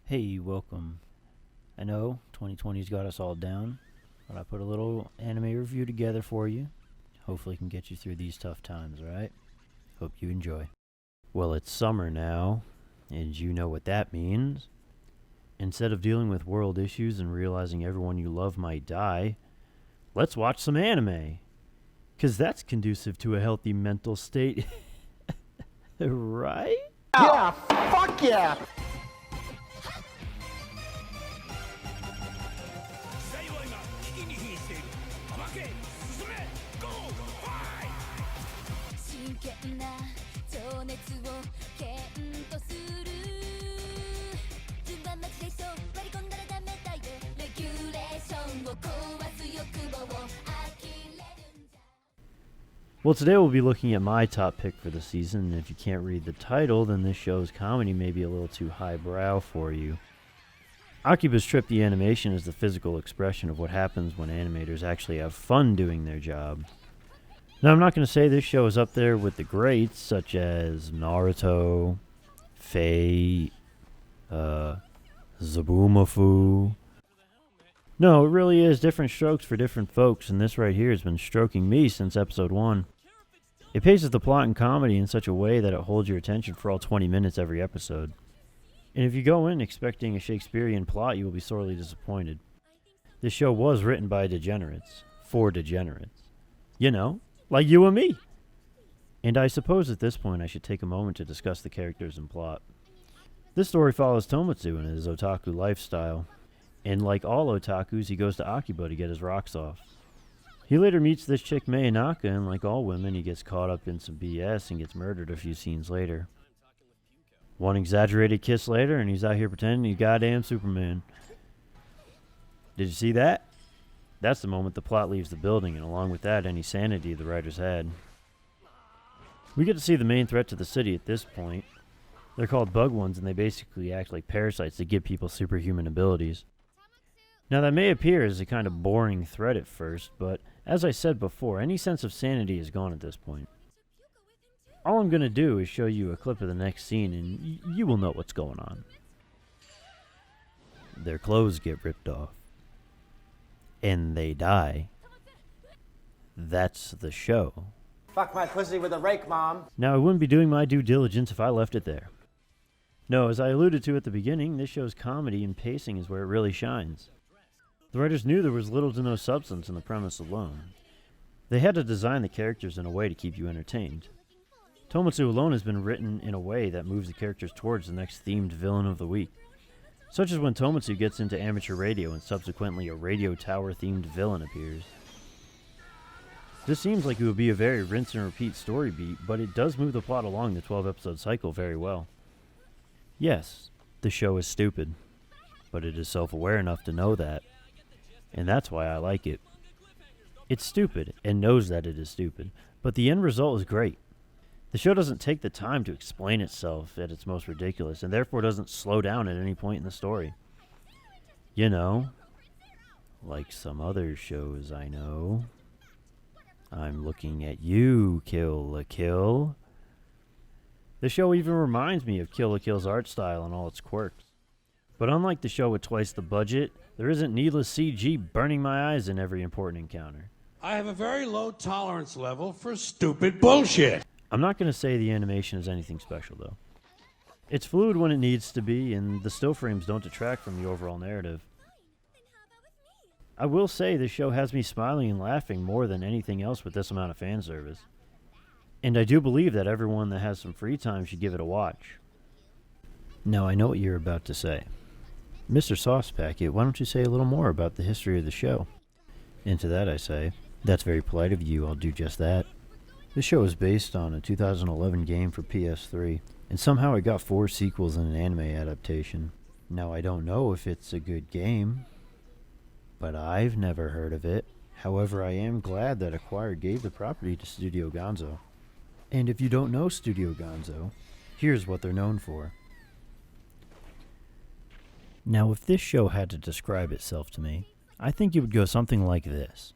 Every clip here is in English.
Hey, welcome. I know 2020's got us all down, but I put a little anime review together for you. Hopefully it can get you through these tough times, alright? Hope you enjoy. Well, it's summer now, and you know what that means. Instead of dealing with world issues and realizing everyone you love might die, let's watch some anime. 'Cause that's conducive to a healthy mental state. Right? Yeah, fuck yeah! Well, today we'll be looking at my top pick for the season, and if you can't read the title, then this show's comedy may be a little too highbrow for you. Akiba's Trip the Animation is the physical expression of what happens when animators actually have fun doing their job. Now, I'm not going to say this show is up there with the greats, such as Naruto, Fate, Zabumafu. No, it really is different strokes for different folks, and this right here has been stroking me since episode 1. It paces the plot and comedy in such a way that it holds your attention for all 20 minutes every episode. And if you go in expecting a Shakespearean plot, you will be sorely disappointed. This show was written by Degenerates, for Degenerates. You know, like you and me. And I suppose at this point I should take a moment to discuss the characters and plot. This story follows Tomatsu in his otaku lifestyle. And like all otakus, he goes to Akiba to get his rocks off. He later meets this chick Mayonaka, and like all women, he gets caught up in some BS and gets murdered a few scenes later. One exaggerated kiss later, and he's out here pretending he's goddamn Superman. Did you see that? That's the moment the plot leaves the building, and along with that, any sanity the writers had. We get to see the main threat to the city at this point. They're called Bug Ones, and they basically act like parasites that give people superhuman abilities. Now, that may appear as a kind of boring threat at first, but as I said before, any sense of sanity is gone at this point. All I'm going to do is show you a clip of the next scene, and you will know what's going on. Their clothes get ripped off. And they die. That's the show. Fuck my pussy with a rake, Mom. Now, I wouldn't be doing my due diligence if I left it there. No, as I alluded to at the beginning, this show's comedy and pacing is where it really shines. The writers knew there was little to no substance in the premise alone. They had to design the characters in a way to keep you entertained. Tomatsu alone has been written in a way that moves the characters towards the next themed villain of the week. Such as when Tomatsu gets into amateur radio and subsequently a radio tower themed villain appears. This seems like it would be a very rinse and repeat story beat, but it does move the plot along the 12 episode cycle very well. Yes, the show is stupid, but it is self-aware enough to know that. And that's why I like it. It's stupid and knows that it is stupid, but the end result is great. The show doesn't take the time to explain itself at its most ridiculous, and therefore doesn't slow down at any point in the story. You know, like some other shows I know. I'm looking at you, Kill la Kill. The show even reminds me of Kill la Kill's art style and all its quirks. But unlike the show with twice the budget, there isn't needless CG burning my eyes in every important encounter. I have a very low tolerance level for stupid bullshit. I'm not going to say the animation is anything special, though. It's fluid when it needs to be, and the still frames don't detract from the overall narrative. I will say this show has me smiling and laughing more than anything else with this amount of fan service. And I do believe that everyone that has some free time should give it a watch. Now, I know what you're about to say. Mr. Sauce Packet, why don't you say a little more about the history of the show? And to that I say, that's very polite of you, I'll do just that. This show is based on a 2011 game for PS3, and somehow it got 4 sequels and an anime adaptation. Now, I don't know if it's a good game, but I've never heard of it. However, I am glad that Acquire gave the property to Studio Gonzo. And if you don't know Studio Gonzo, here's what they're known for. Now, if this show had to describe itself to me, I think it would go something like this.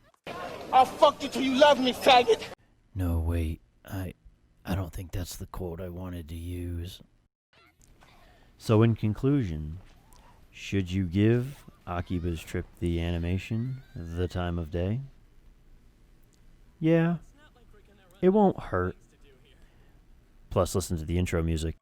I'll fuck you till you love me, faggot! No, wait, I don't think that's the quote I wanted to use. So in conclusion, Should you give Akiba's Trip the animation the time of day? Yeah, it won't hurt. Plus, listen to the intro music.